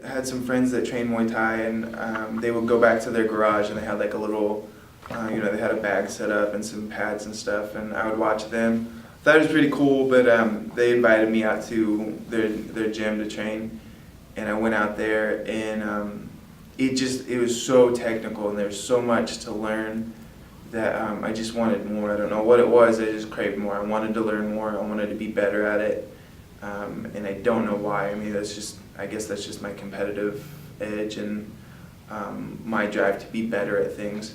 I had some friends that trained Muay Thai, and they would go back to their garage, and they had like a little, they had a bag set up and some pads and stuff, and I would watch them. Thought it was pretty cool, but they invited me out to their gym to train, and I went out there, and it was so technical, and there was so much to learn that I just wanted more. I don't know what it was, I just craved more. I wanted to learn more, I wanted to be better at it, and I don't know why. I mean, I guess that's just my competitive edge and my drive to be better at things.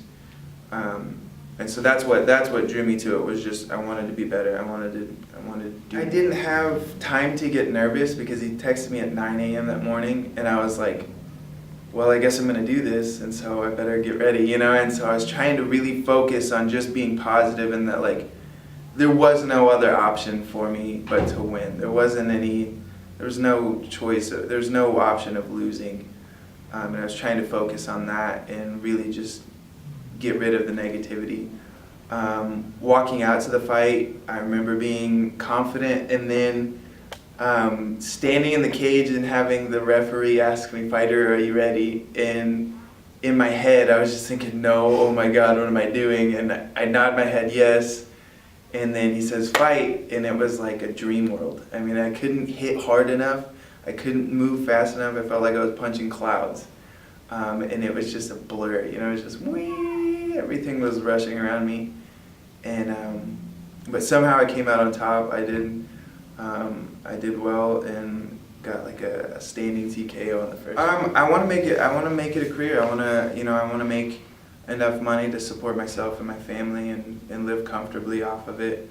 And so that's what drew me to it, was just I wanted to be better. I wanted to do. I didn't have time to get nervous because he texted me at 9 a.m. that morning, and I was like, well, I guess I'm gonna do this, and so I better get ready, you know? And so I was trying to really focus on just being positive, and that like there was no other option for me but to win. There was no choice, there was no option of losing. And I was trying to focus on that and really just get rid of the negativity. Walking out to the fight, I remember being confident, and then standing in the cage and having the referee ask me, "Fighter, are you ready?" And in my head, I was just thinking, "No, oh my God, what am I doing?" And I nod my head, yes. And then he says, "Fight," and it was like a dream world. I mean, I couldn't hit hard enough. I couldn't move fast enough. I felt like I was punching clouds. And it was just a blur, you know, it was just whee, everything was rushing around me. And, but somehow I came out on top. I did well and got like a standing TKO in the first. I want to make it a career. I want to make enough money to support myself and my family and live comfortably off of it.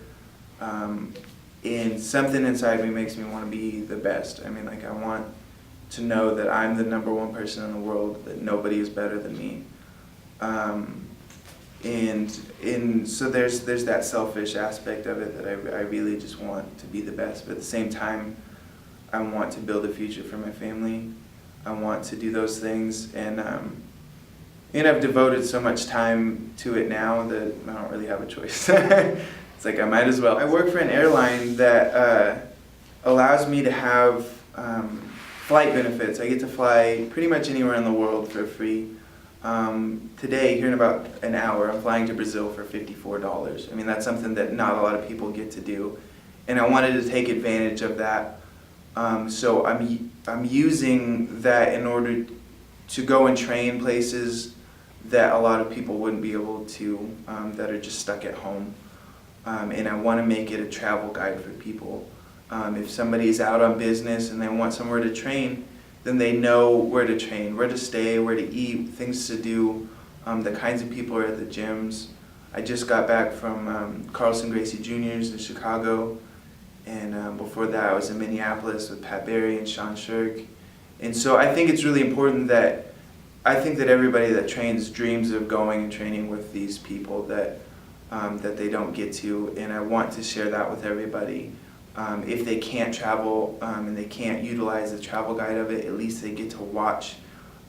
And something inside me makes me want to be the best. I mean, like, I want to know that I'm the #1 person in the world, that nobody is better than me. And so there's that selfish aspect of it that I really just want to be the best, but at the same time, I want to build a future for my family. I want to do those things, and I've devoted so much time to it now that I don't really have a choice. It's like I might as well. I work for an airline that allows me to have flight benefits. I get to fly pretty much anywhere in the world for free. Today, here in about an hour, I'm flying to Brazil for $54. I mean, that's something that not a lot of people get to do, and I wanted to take advantage of that. So I'm using that in order to go and train places that a lot of people wouldn't be able to, that are just stuck at home. And I want to make it a travel guide for people. If somebody's out on business and they want somewhere to train, then they know where to train, where to stay, where to eat, things to do, the kinds of people are at the gyms. I just got back from Carlson Gracie Jr.'s in Chicago, and before that I was in Minneapolis with Pat Barry and Sean Shirk. And so I think it's really important that everybody that trains dreams of going and training with these people that they don't get to, and I want to share that with everybody. If they can't travel and they can't utilize the travel guide of it, at least they get to watch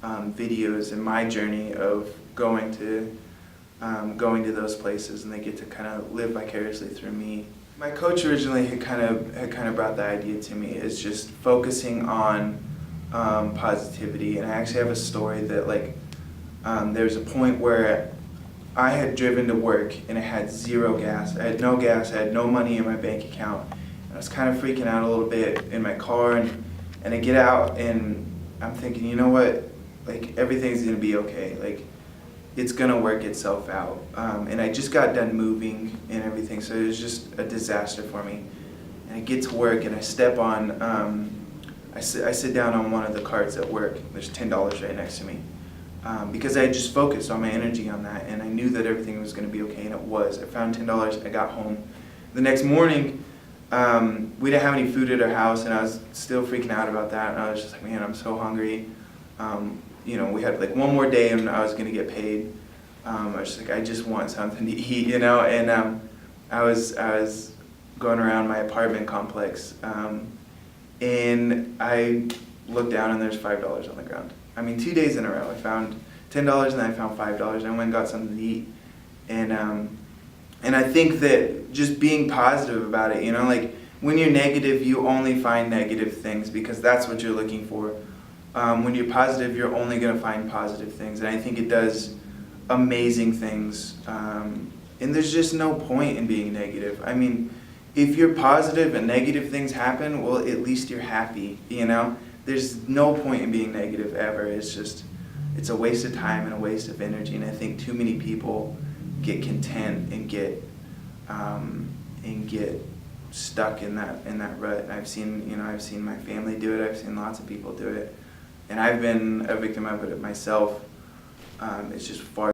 videos in my journey of going to those places, and they get to kind of live vicariously through me. My coach originally had kind of brought the idea to me, is just focusing on positivity. And I actually have a story that, like, there was a point where I had driven to work and I had zero gas. I had no gas, I had no money in my bank account. I was kind of freaking out a little bit in my car, and I get out and I'm thinking, you know what, like, everything's gonna be okay. Like, it's gonna work itself out. And I just got done moving and everything, so it was just a disaster for me. And I get to work and I step on, I sit down on one of the carts at work. There's $10 right next to me. Because I had just focused all my energy on that, and I knew that everything was gonna be okay, and it was. I found $10, I got home. The next morning, we didn't have any food at our house, and I was still freaking out about that, and I was just like, man, I'm so hungry. You know, we had like one more day and I was gonna get paid. I was just like, I just want something to eat, you know. And I was going around my apartment complex, and I looked down and there's $5 on the ground. I mean, 2 days in a row, I found $10 and then I found $5, and I went and got something to eat. And I think that just being positive about it, you know, like, when you're negative, you only find negative things because that's what you're looking for. When you're positive, you're only going to find positive things, and I think it does amazing things. And there's just no point in being negative. I mean, if you're positive and negative things happen, well, at least you're happy, you know? There's no point in being negative ever. It's just, it's a waste of time and a waste of energy, and I think too many people get content and get stuck in that rut. And I've seen my family do it. I've seen lots of people do it, and I've been a victim of it myself. It's just far